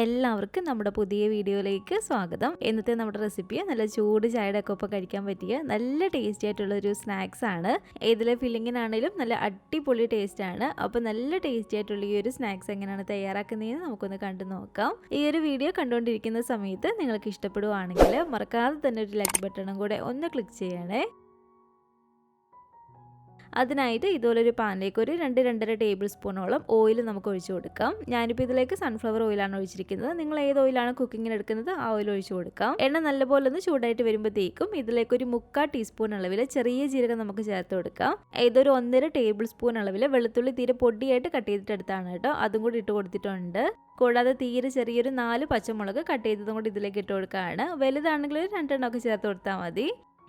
എല്ലാവർക്കും നമ്മുടെ പുതിയ വീഡിയോയിലേക്ക് സ്വാഗതം. ഇന്നത്തെ നമ്മുടെ റെസിപ്പി നല്ല ചൂട് ചായയുടെ ഒക്കെ ഒപ്പം കഴിക്കാൻ പറ്റിയ നല്ല ടേസ്റ്റി ആയിട്ടുള്ള ഒരു സ്നാക്സ് ആണ്. ഇതിലെ ഫില്ലിങ്ങിനാണെങ്കിലും നല്ല അടിപൊളി ടേസ്റ്റ് ആണ്. അപ്പോൾ നല്ല ടേസ്റ്റി ആയിട്ടുള്ള ഈ ഒരു സ്നാക്സ് എങ്ങനെയാണ് തയ്യാറാക്കുന്നതെന്ന് നമുക്കൊന്ന് കണ്ടു നോക്കാം. ഈ ഒരു വീഡിയോ കണ്ടുകൊണ്ടിരിക്കുന്ന സമയത്ത് നിങ്ങൾക്ക് ഇഷ്ടപ്പെടുവാണെങ്കിൽ മറക്കാതെ തന്നെ ഒരു ലൈക്ക് ബട്ടണും കൂടെ ഒന്ന് ക്ലിക്ക് ചെയ്യണേ. അതിനായിട്ട് ഇതുപോലൊരു പാനിലേക്ക് ഒരു 2-2.5 ടേബിൾ സ്പൂണോളം ഓയിൽ നമുക്ക് ഒഴിച്ചു കൊടുക്കാം. ഞാനിപ്പോൾ ഇതിലേക്ക് സൺഫ്ലവർ ഓയിലാണ് ഒഴിച്ചിരിക്കുന്നത്. നിങ്ങൾ ഏത് ഓയിലാണ് കുക്കിങ്ങിന് എടുക്കുന്നത് ആ ഓയിൽ ഒഴിച്ചു കൊടുക്കാം. എണ്ണ നല്ലപോലെ ഒന്ന് ചൂടായിട്ട് വരുമ്പോഴത്തേക്കും ഇതിലേക്ക് ഒരു 3/4 ടീസ്പൂൺ അളവിൽ ചെറിയ ജീരകം നമുക്ക് ചേർത്ത് കൊടുക്കാം. ഇതൊരു 1.5 ടേബിൾ സ്പൂൺ അളവിൽ വെളുത്തുള്ളി തീരെ പൊടിയായിട്ട് കട്ട് ചെയ്തിട്ടെടുത്താണ് കേട്ടോ. അതും കൂടി ഇട്ട് കൊടുത്തിട്ടുണ്ട്. കൂടാതെ തീരെ ചെറിയൊരു 4 പച്ചമുളക് കട്ട് ചെയ്തതും കൂടി ഇതിലേക്ക് ഇട്ട് കൊടുക്കുകയാണ്. വലുതാണെങ്കിൽ 2 എണ്ണമൊക്കെ ചേർത്ത് കൊടുത്താൽ മതി.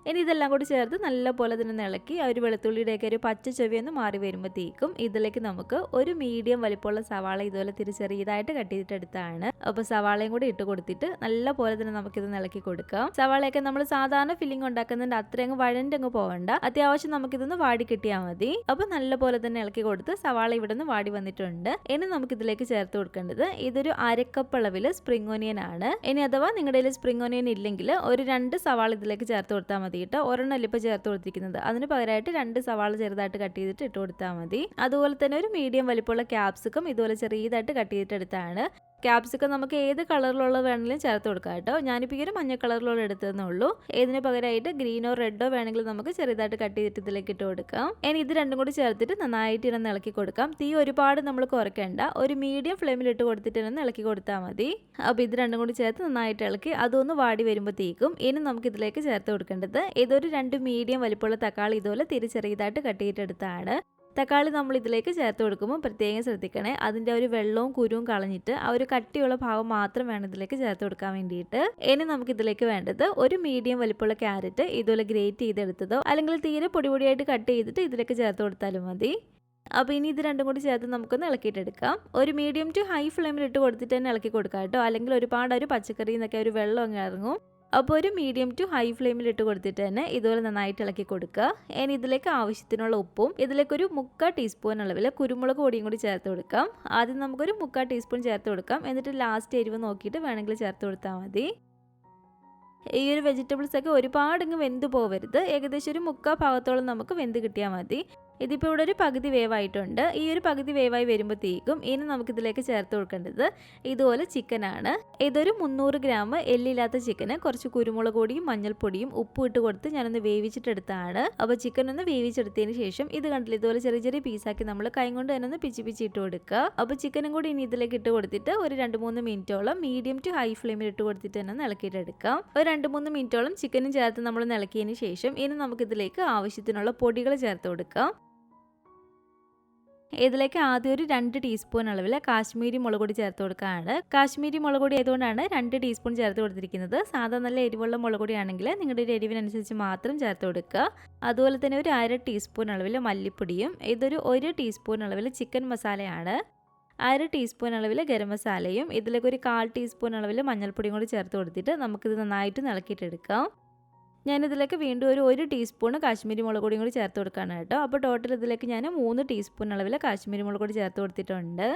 ഇനി ഇതെല്ലാം കൂടി ചേർത്ത് നല്ലപോലെ തന്നെ ഇളക്കി ആ ഒരു വെളുത്തുള്ളിയുടെയൊക്കെ ഒരു പച്ച ചൊവ്വയൊന്ന് മാറി വരുമ്പോഴത്തേക്കും ഇതിലേക്ക് നമുക്ക് ഒരു മീഡിയം വലിപ്പമുള്ള സവാള ഇതുപോലെ ചെറിയതായിട്ട് കട്ട് ചെയ്തിട്ടെടുത്താണ്. അപ്പോൾ സവാളയും കൂടി ഇട്ട് കൊടുത്തിട്ട് നല്ലപോലെ തന്നെ നമുക്കിത് ഇളക്കി കൊടുക്കാം. സവാളയൊക്കെ നമ്മൾ സാധാരണ ഫില്ലിംഗ് ഉണ്ടാക്കുന്നതിൻ്റെ അത്രയും വഴണ്ടങ്ങ് പോകണ്ട, അത്യാവശ്യം നമുക്കിതൊന്ന് വാടി കിട്ടിയാൽ മതി. അപ്പോൾ നല്ലപോലെ തന്നെ ഇളക്കി കൊടുത്ത് സവാള ഇവിടെ നിന്ന് വാടി വന്നിട്ടുണ്ട്. ഇനി നമുക്കിതിലേക്ക് ചേർത്ത് കൊടുക്കേണ്ടത് ഇതൊരു 1/2 കപ്പ് അളവിൽ സ്പ്രിംഗ് ഓനിയൻ ആണ്. ഇനി അഥവാ നിങ്ങളുടെ കയ്യിൽ സ്പ്രിംഗ് ഓനിയൻ ഇല്ലെങ്കിൽ ഒരു 2 സവാള ഇതിലേക്ക് ചേർത്ത് കൊടുത്താൽ മതി. ഒരെണ്ണം ഇപ്പോൾ ചേർത്ത് കൊടുത്തിരിക്കുന്നത്, അതിന് പകരമായിട്ട് 2 സവാള ചെറുതായിട്ട് കട്ട് ചെയ്തിട്ട് ഇട്ട് കൊടുത്താൽ മതി. അതുപോലെ തന്നെ ഒരു മീഡിയം വലിപ്പമുള്ള ക്യാപ്സിക്കം ഇതുപോലെ ചെറിയതായിട്ട് കട്ട് ചെയ്തിട്ടെടുത്താണ്. ക്യാപ്സിക്കം നമുക്ക് ഏത് കളറിലുള്ള വേണമെങ്കിലും ചേർത്ത് കൊടുക്കാം കേട്ടോ. ഞാനിപ്പോൾ ഈ ഒരു മഞ്ഞ കളറിലുള്ള എടുത്തതെന്നേ ഉള്ളൂ. ഇതിന് പകരമായിട്ട് ഗ്രീനോ റെഡോ വേണമെങ്കിൽ നമുക്ക് ചെറുതായിട്ട് കട്ട് ചെയ്തിട്ട് ഇതിലേക്ക് ഇട്ട് കൊടുക്കാം. ഇനി ഇത് രണ്ടും കൂടി ചേർത്തിട്ട് നന്നായിട്ട് ഇടന്ന് ഇളക്കി കൊടുക്കാം. തീ ഒരുപാട് നമ്മൾ കുറയ്ക്കേണ്ട, ഒരു മീഡിയം ഫ്ലെയിമിൽ ഇട്ട് കൊടുത്തിട്ട് ഇടന്ന് ഇളക്കി കൊടുത്താൽ മതി. അപ്പോൾ ഇത് രണ്ടും കൂടി ചേർത്ത് നന്നായിട്ട് ഇളക്കി അതൊന്ന് വാടി വരുമ്പോഴത്തേക്കും ഇനി നമുക്ക് ഇതിലേക്ക് ചേർത്ത് കൊടുക്കേണ്ടത് ഇതൊരു 2 മീഡിയം വലിപ്പമുള്ള തക്കാളി ഇതുപോലെ ചെറിയതായിട്ട് കട്ട് ചെയ്തിട്ടെടുത്താണ്. തക്കാളി നമ്മൾ ഇതിലേക്ക് ചേർത്ത് കൊടുക്കുമ്പോൾ പ്രത്യേകം ശ്രദ്ധിക്കണേ, അതിൻ്റെ ഒരു വെള്ളവും കുരുവും കളഞ്ഞിട്ട് ആ ഒരു കട്ടിയുള്ള ഭാഗം മാത്രം വേണം ഇതിലേക്ക് ചേർത്ത് കൊടുക്കാൻ വേണ്ടിയിട്ട്. ഇനി നമുക്കിതിലേക്ക് വേണ്ടത് ഒരു മീഡിയം വലിപ്പമുള്ള ക്യാരറ്റ് ഇതുപോലെ ഗ്രേറ്റ് ചെയ്തെടുത്തതോ അല്ലെങ്കിൽ തീരെ പൊടിയായിട്ട് കട്ട് ചെയ്തിട്ട് ഇതിലേക്ക് ചേർത്ത് കൊടുത്താലും മതി. അപ്പോൾ ഇനി ഇത് രണ്ടും കൂടി ചേർത്ത് നമുക്കൊന്ന് ഇളക്കിയിട്ടെടുക്കാം. ഒരു മീഡിയം ടു ഹൈ ഫ്ലെയിമിൽ ഇട്ട് കൊടുത്തിട്ട് തന്നെ ഇളക്കി കൊടുക്കാം കേട്ടോ, അല്ലെങ്കിൽ ഒരുപാട് ഒരു പച്ചക്കറിയിൽ നിന്നൊക്കെ ഒരു വെള്ളം അങ്ങ് ഇറങ്ങും. അപ്പോൾ ഒരു മീഡിയം ടു ഹൈ ഫ്ലെയിമിൽ ഇട്ട് കൊടുത്തിട്ട് തന്നെ ഇതുപോലെ നന്നായിട്ട് ഇളക്കി കൊടുക്കുക. ഇനി ഇതിലേക്ക് ആവശ്യത്തിനുള്ള ഉപ്പും ഇതിലേക്കൊരു 3/4 ടീസ്പൂൺ അളവിൽ കുരുമുളക് പൊടിയും കൂടി ചേർത്ത് കൊടുക്കാം. ആദ്യം നമുക്കൊരു 3/4 ടീസ്പൂൺ ചേർത്ത് കൊടുക്കാം. എന്നിട്ട് ലാസ്റ്റ് എരിവ് നോക്കിയിട്ട് വേണമെങ്കിൽ ചേർത്ത് കൊടുത്താൽ മതി. ഈ ഒരു വെജിറ്റബിൾസ് ഒക്കെ ഒരുപാട് ഇങ്ങ് വെന്ത് പോകരുത്, ഏകദേശം ഒരു 3/4 ഭാഗത്തോളം നമുക്ക് വെന്ത് കിട്ടിയാൽ മതി. ഇതിപ്പോൾ ഇവിടെ ഒരു പകുതി വേവായിട്ടുണ്ട്. ഈ ഒരു പകുതി വേവായി വരുമ്പോഴത്തേക്കും ഇനി നമുക്കിതിലേക്ക് ചേർത്ത് കൊടുക്കേണ്ടത് ഇതുപോലെ ചിക്കനാണ്. ഇതൊരു 300 ഗ്രാം എല്ലില്ലാത്ത ചിക്കന് കുറച്ച് കുരുമുളക് പൊടിയും മഞ്ഞൾപ്പൊടിയും ഉപ്പും ഇട്ട് കൊടുത്ത് ഞാനൊന്ന് വേവിച്ചിട്ടെടുത്താണ്. അപ്പോൾ ചിക്കൻ ഒന്ന് വേവിച്ചെടുത്തതിന് ശേഷം ഇത് കണ്ടില്ല ഇതുപോലെ ചെറിയ പീസാക്കി നമ്മൾ കൈ കൊണ്ട് തന്നെ ഒന്ന് പിച്ചി ഇട്ട് കൊടുക്കുക. അപ്പോൾ ചിക്കനും കൂടി ഇനി ഇതിലേക്ക് ഇട്ട് കൊടുത്തിട്ട് ഒരു 2-3 മിനിറ്റോളം മീഡിയം ടു ഹൈ ഫ്ലെയിമിൽ ഇട്ട് കൊടുത്തിട്ട് തന്നെ ഇളക്കിയിട്ടെടുക്കാം. ഒരു 2-3 മിനിറ്റോളം ചിക്കനും ചേർത്ത് നമ്മൾ ഇളക്കിയതിന് ശേഷം ഇനി നമുക്കിതിലേക്ക് ആവശ്യത്തിനുള്ള പൊടികൾ ചേർത്ത് കൊടുക്കാം. ഇതിലേക്ക് ആദ്യം ഒരു 2 ടീസ്പൂൺ അളവിൽ കാശ്മീരി മുളക് പൊടി ചേർത്ത് കൊടുക്കുകയാണ്. കാശ്മീരി മുളക് പൊടി ആയതുകൊണ്ടാണ് 2 ടീസ്പൂൺ ചേർത്ത് കൊടുത്തിരിക്കുന്നത്. സാധാരണ നല്ല എരിവുള്ള മുളക് പൊടിയാണെങ്കിൽ നിങ്ങളുടെ ഒരു എരിവിനനുസരിച്ച് മാത്രം ചേർത്ത് കൊടുക്കുക. അതുപോലെ തന്നെ ഒരു 1/2 ടീസ്പൂൺ അളവിൽ മല്ലിപ്പൊടിയും ഇതൊരു 1 ടീസ്പൂൺ അളവിൽ ചിക്കൻ മസാലയാണ്. 1/2 ടീസ്പൂൺ അളവിൽ ഗരം മസാലയും ഇതിലേക്ക് ഒരു 1/4 ടീസ്പൂൺ അളവിൽ മഞ്ഞൾപ്പൊടിയും കൂടി ചേർത്ത് കൊടുത്തിട്ട് നമുക്കിത് നന്നായിട്ട് ഇളക്കിയിട്ടെടുക്കാം. ഞാനിതിലേക്ക് വീണ്ടും ഒരു ടീസ്പൂൺ കാശ്മീരി മുളക് പൊടിയും കൂടി ചേർത്ത് കൊടുക്കുകയാണ് കേട്ടോ. അപ്പോൾ ടോട്ടൽ ഇതിലേക്ക് ഞാൻ 3 ടീസ്പൂൺ അളവിൽ കാശ്മീരി മുളക് പൊടി ചേർത്ത് കൊടുത്തിട്ടുണ്ട്.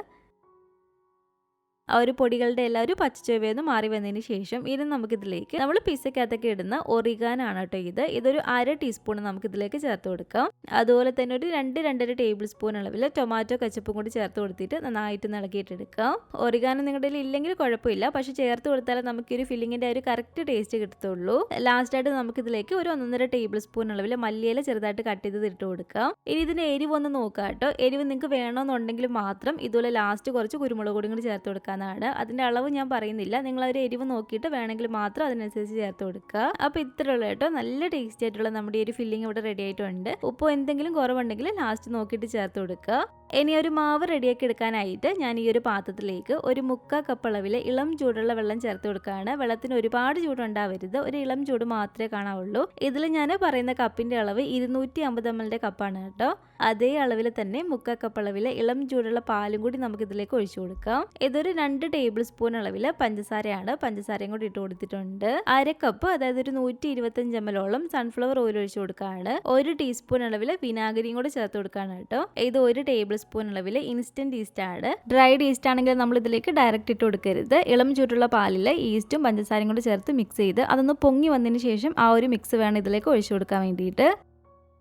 ആ ഒരു പൊടികളുടെ എല്ലാവരും പച്ചച്ചുവയൊന്ന് മാറി വന്നതിന് ശേഷം ഇനി നമുക്കിതിലേക്ക് നമ്മൾ പിസ്സക്കകത്തൊക്കെ ഇടുന്ന ഒറിഗാനാണ് കേട്ടോ. ഇതൊരു 1/2 ടീസ്പൂൺ നമുക്കിതിലേക്ക് ചേർത്ത് കൊടുക്കാം. അതുപോലെ തന്നെ ഒരു 2-2.5 ടേബിൾ സ്പൂൺ അളവിൽ ടൊമാറ്റോ കച്ചപ്പും കൂടി ചേർത്ത് കൊടുത്തിട്ട് നന്നായിട്ട് ഇളക്കിയിട്ടെടുക്കാം. ഒറിഗാനോ നിങ്ങളുടെ കയ്യിൽ ഇല്ലെങ്കിൽ കുഴപ്പമില്ല, പക്ഷേ ചേർത്ത് കൊടുത്താലേ നമുക്കൊരു ഫില്ലിങ്ങിൻ്റെ ഒരു കറക്റ്റ് ടേസ്റ്റ് കിട്ടത്തുള്ളൂ. ലാസ്റ്റായിട്ട് നമുക്കിതിലേക്ക് ഒരു 1.5 ടേബിൾ സ്പൂൺ അളവിൽ മല്ലിയില ചെറുതായിട്ട് കട്ട് ചെയ്ത് ഇട്ട് കൊടുക്കാം. ഇനി ഇതിൻ്റെ എരിവ് ഒന്ന് നോക്കാം കേട്ടോ. എരിവ് നിങ്ങൾക്ക് വേണമെന്നുണ്ടെങ്കിൽ മാത്രം ഇതുപോലെ ലാസ്റ്റ് കുറച്ച് കുരുമുളക് പൊടിയും കൂടി ചേർത്ത് കൊടുക്കാം. അതിന്റെ അളവ് ഞാൻ പറയുന്നില്ല, നിങ്ങൾ ഒരു എരിവ് നോക്കിയിട്ട് വേണമെങ്കിൽ മാത്രം അതിനനുസരിച്ച് ചേർത്ത് കൊടുക്കുക. അപ്പോൾ ഇത്രയുള്ള കേട്ടോ നല്ല ടേസ്റ്റി ആയിട്ടുള്ള നമ്മുടെ ഈ ഒരു ഫില്ലിംഗ് ഇവിടെ റെഡി ആയിട്ടുണ്ട്. ഉപ്പ് എന്തെങ്കിലും കുറവുണ്ടെങ്കിൽ ലാസ്റ്റ് നോക്കിയിട്ട് ചേർത്ത് കൊടുക്കുക. ഇനി ഒരു മാവ് റെഡിയാക്കി എടുക്കാനായിട്ട് ഞാൻ ഈ ഒരു പാത്രത്തിലേക്ക് ഒരു 3/4 കപ്പ് അളവിൽ ഇളം ചൂടുള്ള വെള്ളം ചേർത്ത് കൊടുക്കുകയാണ്. വെള്ളത്തിന് ഒരുപാട് ചൂടുണ്ടാവരുത്, ഒരു ഇളം ചൂട് മാത്രമേ കാണാവുള്ളൂ. ഇതിൽ ഞാൻ പറയുന്ന കപ്പിന്റെ അളവ് 250 ml കപ്പാണ് കേട്ടോ. അതേ അളവിൽ തന്നെ 3/4 കപ്പ് അളവിൽ ഇളം ചൂടുള്ള പാലും കൂടി നമുക്ക് ഇതിലേക്ക് ഒഴിച്ചു കൊടുക്കാം. ഇതൊരു 2 ടേബിൾ സ്പൂൺ അളവിൽ പഞ്ചസാരയാണ്. പഞ്ചസാരയും കൂടി ഇട്ട് കൊടുത്തിട്ടുണ്ട്. 1/2 കപ്പ് അതായത് ഒരു 125 ml സൺഫ്ലവർ ഓയിൽ ഒഴിച്ചു കൊടുക്കുകയാണ്. 1 ടീസ്പൂൺ അളവിൽ വിനാഗിരിയും കൂടി ചേർത്ത് കൊടുക്കുകയാണ് കേട്ടോ. ഇത് 1 ടേബിൾ സ്പൂൺ അളവിൽ ഇൻസ്റ്റൻറ്റ് ഈസ്റ്റ് ആണ്. ഡ്രൈഡ് ഈസ്റ്റ് ആണെങ്കിൽ നമ്മൾ ഇതിലേക്ക് ഡയറക്റ്റ് ഇട്ട് കൊടുക്കരുത്. ഇളം ചൂടുള്ള പാലിൽ ഈസ്റ്റും പഞ്ചസാരയും കൂടി ചേർത്ത് മിക്സ് ചെയ്ത് അതൊന്ന് പൊങ്ങി വന്നതിന് ശേഷം ആ ഒരു മിക്സ് വേണം ഇതിലേക്ക് ഒഴിച്ചു കൊടുക്കാൻ വേണ്ടിയിട്ട്.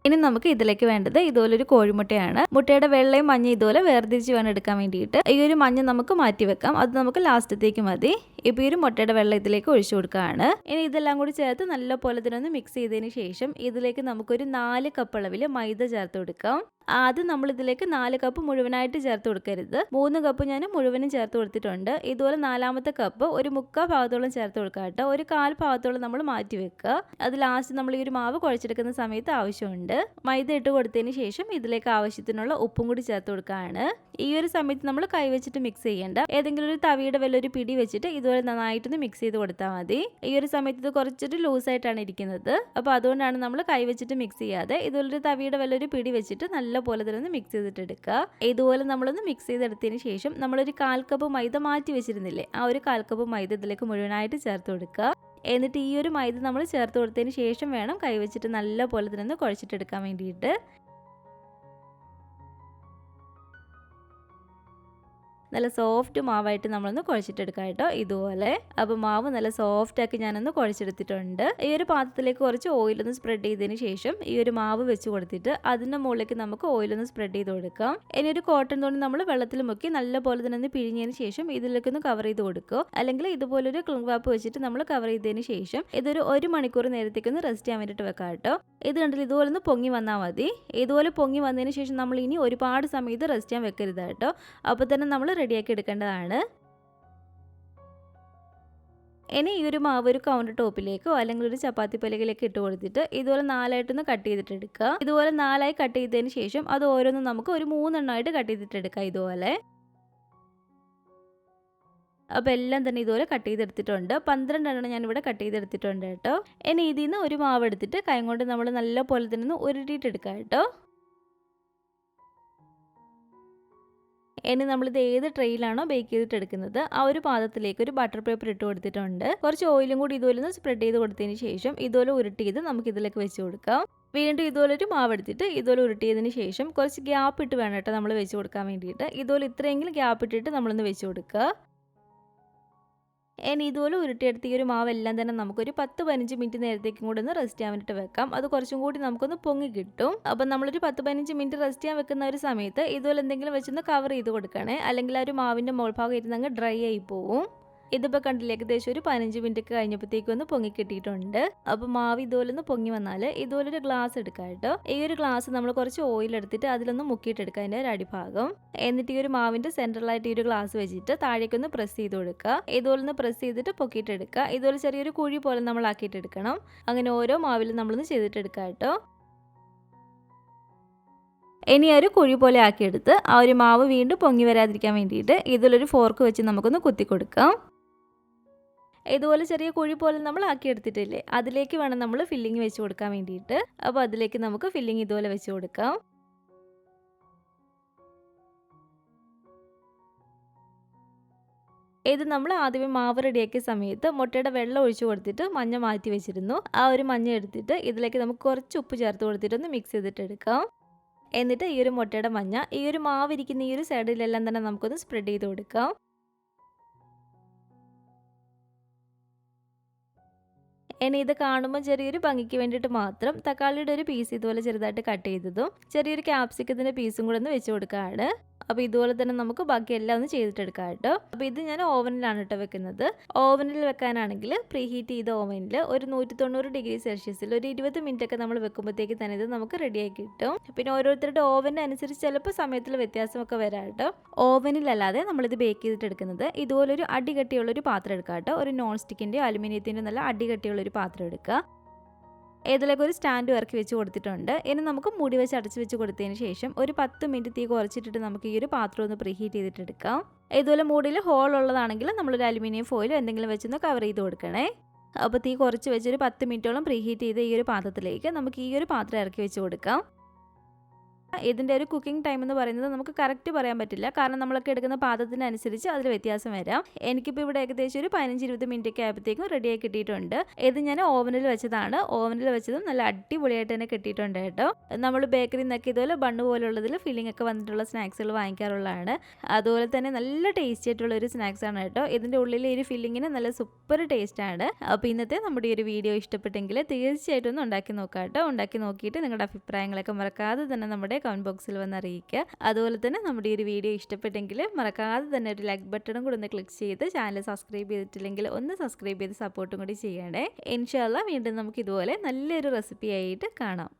ഇനി നമുക്ക് ഇതിലേക്ക് വേണ്ടത് ഇതുപോലൊരു കോഴിമുട്ടയാണ്. മുട്ടയുടെ വെള്ളയും മഞ്ഞ ഇതുപോലെ വേർതിരിച്ച് വേണം എടുക്കാൻ വേണ്ടിയിട്ട്. ഈ ഒരു മഞ്ഞ നമുക്ക് മാറ്റി വെക്കാം, അത് നമുക്ക് ലാസ്റ്റത്തേക്ക് മതി. ഇപ്പോൾ ഈ ഒരു മുട്ടയുടെ വെള്ളം ഇതിലേക്ക് ഒഴിച്ചു കൊടുക്കുകയാണ്. ഇനി ഇതെല്ലാം കൂടി ചേർത്ത് നല്ലപോലെ ഇതിനൊന്ന് മിക്സ് ചെയ്തതിന് ശേഷം ഇതിലേക്ക് നമുക്കൊരു 4 കപ്പ് അളവിൽ മൈദ ചേർത്ത് കൊടുക്കാം. ആദ്യം നമ്മൾ ഇതിലേക്ക് 4 കപ്പ് മുഴുവനായിട്ട് ചേർത്ത് കൊടുക്കരുത്. 3 കപ്പ് ഞാൻ മുഴുവനും ചേർത്ത് കൊടുത്തിട്ടുണ്ട്. ഇതുപോലെ 4ാമത്തെ കപ്പ് ഒരു 3/4 ഭാഗത്തോളം ചേർത്ത് കൊടുക്കുക കേട്ടോ. ഒരു 1/4 ഭാഗത്തോളം നമ്മൾ മാറ്റി വെക്കുക. അത് ലാസ്റ്റ് നമ്മൾ ഈ ഒരു മാവ് കുഴച്ചെടുക്കുന്ന സമയത്ത് ആവശ്യമുണ്ട്. മൈദ ഇട്ട് കൊടുത്തതിന് ശേഷം ഇതിലേക്ക് ആവശ്യത്തിനുള്ള ഉപ്പും കൂടി ചേർത്ത് കൊടുക്കുകയാണ്. ഈ ഒരു സമയത്ത് നമ്മൾ കൈവച്ചിട്ട് മിക്സ് ചെയ്യേണ്ട. ഏതെങ്കിലും ഒരു തവിയുടെ വലിയൊരു പിടി വെച്ചിട്ട് ഇതുപോലെ നന്നായിട്ടൊന്ന് മിക്സ് ചെയ്ത് കൊടുത്താൽ മതി. ഈ ഒരു സമയത്ത് ഇത് കുറച്ചൊരു ലൂസായിട്ടാണ് ഇരിക്കുന്നത്. അപ്പോൾ അതുകൊണ്ടാണ് നമ്മൾ കൈവച്ചിട്ട് മിക്സ് ചെയ്യാതെ ഇതുപോലൊരു തവിയുടെ വലിയൊരു പിടി വെച്ചിട്ട് നല്ലപോലെ തന്നെ മിക്സ് ചെയ്തിട്ട് എടുക്കുക. ഇതുപോലെ നമ്മളൊന്ന് മിക്സ് ചെയ്തെടുത്തതിന് ശേഷം നമ്മളൊരു 1/4 കപ്പ് മൈദ മാറ്റി വെച്ചിരുന്നില്ലേ, ആ ഒരു 1/4 കപ്പ് മൈദ ഇതിലേക്ക് മുഴുവനായിട്ട് ചേർത്ത് കൊടുക്കുക. എന്നിട്ട് ഈ ഒരു മൈദ നമ്മൾ ചേർത്ത് കൊടുത്തതിന് ശേഷം വേണം കൈവച്ചിട്ട് നല്ലപോലെ തന്നെ കുഴച്ചിട്ടെടുക്കാൻ വേണ്ടിയിട്ട്. നല്ല സോഫ്റ്റ് മാവായിട്ട് നമ്മളൊന്ന് കുഴച്ചിട്ടെടുക്കാം കേട്ടോ, ഇതുപോലെ. അപ്പോൾ മാവ് നല്ല സോഫ്റ്റ് ആക്കി ഞാനൊന്ന് കുഴച്ചെടുത്തിട്ടുണ്ട്. ഈ ഒരു പാത്രത്തിലേക്ക് കുറച്ച് ഓയിലൊന്ന് സ്പ്രെഡ് ചെയ്തതിന് ശേഷം ഈ ഒരു മാവ് വെച്ച് കൊടുത്തിട്ട് അതിൻ്റെ മുകളിലേക്ക് നമുക്ക് ഓയിലൊന്ന് സ്പ്രെഡ് ചെയ്ത് കൊടുക്കാം. ഇനി ഒരു കോട്ടൺ തുണി നമ്മൾ വെള്ളത്തിൽ മുക്കി നല്ലപോലെ തന്നെ ഒന്ന് പിഴിഞ്ഞതിന് ശേഷം ഇതിലേക്കൊന്ന് കവർ ചെയ്ത് കൊടുക്കുക. അല്ലെങ്കിൽ ഇതുപോലൊരു ക്ലിംഗ് വാപ്പ് വെച്ചിട്ട് നമ്മൾ കവർ ചെയ്തതിന് ശേഷം ഇതൊരു 1 മണിക്കൂർ നേരത്തേക്കൊന്ന് റെസ്റ്റ് ചെയ്യാൻ വേണ്ടിയിട്ട് വെക്കാം കേട്ടോ. ഇത് കണ്ടില്ല, ഇതുപോലെ ഒന്ന് പൊങ്ങി വന്നാൽ മതി. ഇതുപോലെ പൊങ്ങി വന്നതിന് ശേഷം നമ്മൾ ഇനി ഒരുപാട് സമയത്ത് റെസ്റ്റ് ചെയ്യാൻ വെക്കരുത് കേട്ടോ. അപ്പോൾ തന്നെ നമ്മൾ റെഡിയാക്കി എടുക്കേണ്ടതാണ്. ഇനി ഈ ഒരു മാവ് ഒരു കൗണ്ടർ ടോപ്പിലേക്കോ അല്ലെങ്കിൽ ഒരു ചപ്പാത്തി പലകയിലേക്ക് ഇട്ട് കൊടുത്തിട്ട് ഇതുപോലെ 4ആയിട്ടൊന്ന് കട്ട് ചെയ്തിട്ട് എടുക്കുക. ഇതുപോലെ 4ആയി കട്ട് ചെയ്തതിന് ശേഷം അത് ഓരോന്നും നമുക്ക് ഒരു 3 എണ്ണമായിട്ട് കട്ട് ചെയ്തിട്ട് എടുക്കാം ഇതുപോലെ. അപ്പോൾ എല്ലാം തന്നെ ഇതുപോലെ കട്ട് ചെയ്തെടുത്തിട്ടുണ്ട്. 12 എണ്ണം ഞാനിവിടെ കട്ട് ചെയ്തെടുത്തിട്ടുണ്ട് കേട്ടോ. ഇനി ഇതിൽ നിന്ന് ഒരു മാവ് എടുത്തിട്ട് കൈ കൊണ്ട് നമ്മൾ നല്ലപോലെ തന്നെ ഉരുട്ടിയിട്ടെടുക്കാം കേട്ടോ. ഇനി നമ്മളിത് ഏത് ട്രെയിലാണോ ബേക്ക് ചെയ്തിട്ട് എടുക്കുന്നത് ആ ഒരു പാത്രത്തിലേക്ക് ഒരു ബട്ടർ പേപ്പർ ഇട്ട് കൊടുത്തിട്ടുണ്ട്. കുറച്ച് ഓയിലും കൂടി ഇതുപോലെ ഒന്ന് സ്പ്രെഡ് ചെയ്ത് കൊടുത്തതിന് ശേഷം ഇതുപോലെ ഉരുട്ടി ചെയ്ത് നമുക്ക് ഇതിലേക്ക് വെച്ച് കൊടുക്കാം. വീണ്ടും ഇതുപോലെ ഒരു മാവ് എടുത്തിട്ട് ഇതുപോലെ ഉരുട്ടിയതിന് ശേഷം കുറച്ച് ഗ്യാപ്പ് ഇട്ട് വേണം കേട്ടോ നമ്മൾ വെച്ച് കൊടുക്കാൻ വേണ്ടിയിട്ട്. ഇതുപോലെ ഇത്രയെങ്കിലും ഗ്യാപ്പ് ഇട്ടിട്ട് നമ്മളൊന്ന് വെച്ച് കൊടുക്കുക. ഇനി ഇതുപോലെ ഉരുട്ടിയെടുത്ത് ഈ ഒരു മാവെല്ലാം തന്നെ നമുക്കൊരു 10-15 മിനിറ്റ് നേരത്തേക്കും കൂടെ ഒന്ന് റെസ്റ്റ് ചെയ്യാൻ വേണ്ടിയിട്ട് വെക്കാം. അത് കുറച്ചും കൂടി നമുക്കൊന്ന് പൊങ്ങി കിട്ടും. അപ്പം നമ്മളൊരു 10-15 മിനിറ്റ് റെസ്റ്റ് ചെയ്യാൻ വെക്കുന്ന ഒരു സമയത്ത് ഇതുപോലെ എന്തെങ്കിലും വെച്ചൊന്ന് കവർ ചെയ്ത് കൊടുക്കണേ, അല്ലെങ്കിൽ ആ ഒരു മാവിൻ്റെ മുകൾ ഭാഗം ഇരുന്നങ്ങ് ഡ്രൈ ആയി പോവും. ഇതിപ്പോൾ കണ്ടില്ല, ഏകദേശം ഒരു 15 മിനിറ്റ് ഒക്കെ കഴിഞ്ഞപ്പോഴത്തേക്കും ഒന്ന് പൊങ്ങി കിട്ടിയിട്ടുണ്ട്. അപ്പോൾ മാവ് ഇതുപോലെ ഒന്ന് പൊങ്ങി വന്നാൽ ഇതുപോലൊരു ഗ്ലാസ് എടുക്കാം കേട്ടോ. ഈ ഒരു ഗ്ലാസ് നമ്മൾ കുറച്ച് ഓയിൽ എടുത്തിട്ട് അതിലൊന്ന് മുക്കിയിട്ടെടുക്കുക അതിൻ്റെ ഒരു അടിഭാഗം. എന്നിട്ട് ഈ ഒരു മാവിൻ്റെ സെൻട്രലായിട്ട് ഈ ഒരു ഗ്ലാസ് വെച്ചിട്ട് താഴേക്കൊന്ന് പ്രസ് ചെയ്ത് കൊടുക്കുക. ഇതുപോലെ ഒന്ന് പ്രസ് ചെയ്തിട്ട് പൊക്കിയിട്ടെടുക്കുക. ഇതുപോലെ ചെറിയൊരു കുഴി പോലെ നമ്മൾ ആക്കിയിട്ടെടുക്കണം. അങ്ങനെ ഓരോ മാവിലും നമ്മളൊന്ന് ചെയ്തിട്ടെടുക്കാം കേട്ടോ. ഇനി ഒരു കുഴി പോലെ ആക്കിയെടുത്ത് ആ ഒരു മാവ് വീണ്ടും പൊങ്ങി വരാതിരിക്കാൻ വേണ്ടിയിട്ട് ഇതിലൊരു ഫോർക്ക് വെച്ച് നമുക്കൊന്ന് കുത്തി കൊടുക്കാം. ഇതുപോലെ ചെറിയ കുഴി പോലെ നമ്മൾ ആക്കിയെടുത്തിട്ടില്ലേ, അതിലേക്ക് വേണം നമ്മൾ ഫില്ലിങ് വെച്ച് കൊടുക്കാൻ വേണ്ടിയിട്ട്. അപ്പോൾ അതിലേക്ക് നമുക്ക് ഫില്ലിങ് ഇതുപോലെ വെച്ച് കൊടുക്കാം. ഇത് നമ്മൾ ആദ്യമേ മാവ് റെഡിയാക്കിയ സമയത്ത് മുട്ടയുടെ വെള്ളം ഒഴിച്ചു കൊടുത്തിട്ട് മഞ്ഞ മാറ്റി വെച്ചിരുന്നു. ആ ഒരു മഞ്ഞ എടുത്തിട്ട് ഇതിലേക്ക് നമുക്ക് കുറച്ച് ഉപ്പ് ചേർത്ത് കൊടുത്തിട്ടൊന്ന് മിക്സ് ചെയ്തിട്ട് എടുക്കാം. എന്നിട്ട് ഈ ഒരു മുട്ടയുടെ മഞ്ഞ ഈ ഒരു മാവ് ഇരിക്കുന്ന ഈ ഒരു സൈഡിലെല്ലാം തന്നെ നമുക്കൊന്ന് സ്പ്രെഡ് ചെയ്ത് കൊടുക്കാം. ഇനി ഇത് കാണുമ്പോൾ ചെറിയൊരു ഭംഗിക്ക് വേണ്ടിയിട്ട് മാത്രം തക്കാളിയുടെ ഒരു പീസ് ഇതുപോലെ ചെറുതായിട്ട് കട്ട് ചെയ്തതും ചെറിയൊരു ക്യാപ്സിക്കത്തിൻ്റെ പീസും കൂടെ ഒന്ന് വെച്ച് കൊടുക്കുകയാണ്. അപ്പോൾ ഇതുപോലെ തന്നെ നമുക്ക് ബാക്കി എല്ലാം ഒന്ന് ചെയ്തിട്ടെടുക്കാം കേട്ടോ. അപ്പോൾ ഇത് ഞാൻ ഓവനിലാണ് കേട്ടോ വെക്കുന്നത്. ഓവനിൽ വെക്കാനാണെങ്കിൽ പ്രീ ഹീറ്റ് ചെയ്ത ഓവനിൽ ഒരു 190°C ഒരു 20 മിനിറ്റ് ഒക്കെ നമ്മൾ വെക്കുമ്പോഴത്തേക്ക് തന്നെ ഇത് നമുക്ക് റെഡിയായി കിട്ടും. പിന്നെ ഓരോരുത്തരുടെ ഓവൻ്റെ അനുസരിച്ച് ചിലപ്പോൾ സമയത്തിൽ വ്യത്യാസമൊക്കെ വരാം കേട്ടോ. ഓവനിലല്ലാതെ നമ്മളിത് ബേക്ക് ചെയ്തിട്ടെടുക്കുന്നത് ഇതുപോലൊരു അടികട്ടിയുള്ളൊരു പാത്രം എടുക്കാം കേട്ടോ. ഒരു നോൺ സ്റ്റിക്കിൻ്റെയോ അലുമിനിയത്തിൻ്റെയോ നല്ല അടികട്ടിയുള്ളൊരു പാത്രം എടുക്കുക. ഇതിലേക്ക് ഒരു സ്റ്റാൻഡ് ഇറക്കി വെച്ച് കൊടുത്തിട്ടുണ്ട്. ഇനി നമുക്ക് മൂടി വെച്ച് അടച്ചു വെച്ച് കൊടുത്തതിന് ശേഷം ഒരു 10 മിനിറ്റ് തീ കുറച്ചിട്ടിട്ട് നമുക്ക് ഈ ഒരു പാത്രം ഒന്ന് പ്രീ ഹീറ്റ് ചെയ്തിട്ടെടുക്കാം. ഇതുപോലെ മൂടിയിൽ ഹോൾ ഉള്ളതാണെങ്കിൽ നമ്മളൊരു അലുമിനിയം ഫോയിലോ എന്തെങ്കിലും വെച്ചൊന്ന് കവർ ചെയ്ത് കൊടുക്കണേ. അപ്പോൾ തീ കുറച്ച് വെച്ചൊരു 10 മിനിറ്റോളം പ്രീ ഹീറ്റ് ചെയ്ത് ഈ ഒരു പാത്രത്തിലേക്ക് നമുക്ക് ഈ ഒരു പാത്രം ഇറക്കി വെച്ച് കൊടുക്കാം. ഇതിൻ്റെ ഒരു കുക്കിംഗ് ടൈം എന്ന് പറയുന്നത് നമുക്ക് കറക്റ്റ് പറയാൻ പറ്റില്ല, കാരണം നമ്മളൊക്കെ എടുക്കുന്ന പാത്രത്തിനനുസരിച്ച് അതിൽ വ്യത്യാസം വരാം. എനിക്കിപ്പോൾ ഇവിടെ ഏകദേശം ഒരു 15-20 മിനിറ്റ് ഒക്കെ ആയപ്പോഴത്തേക്കും റെഡിയായി കിട്ടിയിട്ടുണ്ട്. ഇത് ഞാൻ ഓവനിൽ വെച്ചതാണ്. ഓവനിൽ വെച്ചതും നല്ല അടിപൊളിയായിട്ട് തന്നെ കിട്ടിയിട്ടുണ്ട് കേട്ടോ. നമ്മൾ ബേക്കറിയിൽ നിന്നൊക്കെ ഇതുപോലെ ബണ്ണ് പോലുള്ളതിൽ ഫില്ലിംഗ് ഒക്കെ വന്നിട്ടുള്ള സ്നാക്സുകൾ വാങ്ങിക്കാറുള്ളതാണ്. അതുപോലെ തന്നെ നല്ല ടേസ്റ്റി ആയിട്ടുള്ള ഒരു സ്നാക്സ് ആണ് കേട്ടോ. ഇതിൻ്റെ ഉള്ളിലെ ഒരു ഫില്ലിങ്ങിന് നല്ല സൂപ്പർ ടേസ്റ്റ് ആണ്. അപ്പോൾ ഇന്നത്തെ നമ്മുടെ ഈ ഒരു വീഡിയോ ഇഷ്ടപ്പെട്ടെങ്കിൽ തീർച്ചയായിട്ടും ഒന്ന് ഉണ്ടാക്കി നോക്കാം കേട്ടോ. ഉണ്ടാക്കി നോക്കിയിട്ട് നിങ്ങളുടെ അഭിപ്രായങ്ങളൊക്കെ മറക്കാതെ തന്നെ നമ്മുടെ കമൻറ്റ് ബോക്സിൽ വന്ന് അറിയിക്കുക. അതുപോലെ തന്നെ നമ്മുടെ ഈ ഒരു വീഡിയോ ഇഷ്ടപ്പെട്ടെങ്കിൽ മറക്കാതെ തന്നെ ഒരു ലൈക്ക് ബട്ടണും കൂടെ ഒന്ന് ക്ലിക്ക് ചെയ്ത് ചാനൽ സബ്സ്ക്രൈബ് ചെയ്തിട്ടില്ലെങ്കിൽ ഒന്ന് സബ്സ്ക്രൈബ് ചെയ്ത് സപ്പോർട്ടും കൂടി ചെയ്യണേ. ഇൻഷാല്ലാ വീണ്ടും നമുക്ക് ഇതുപോലെ നല്ലൊരു റെസിപ്പി ആയിട്ട് കാണാം.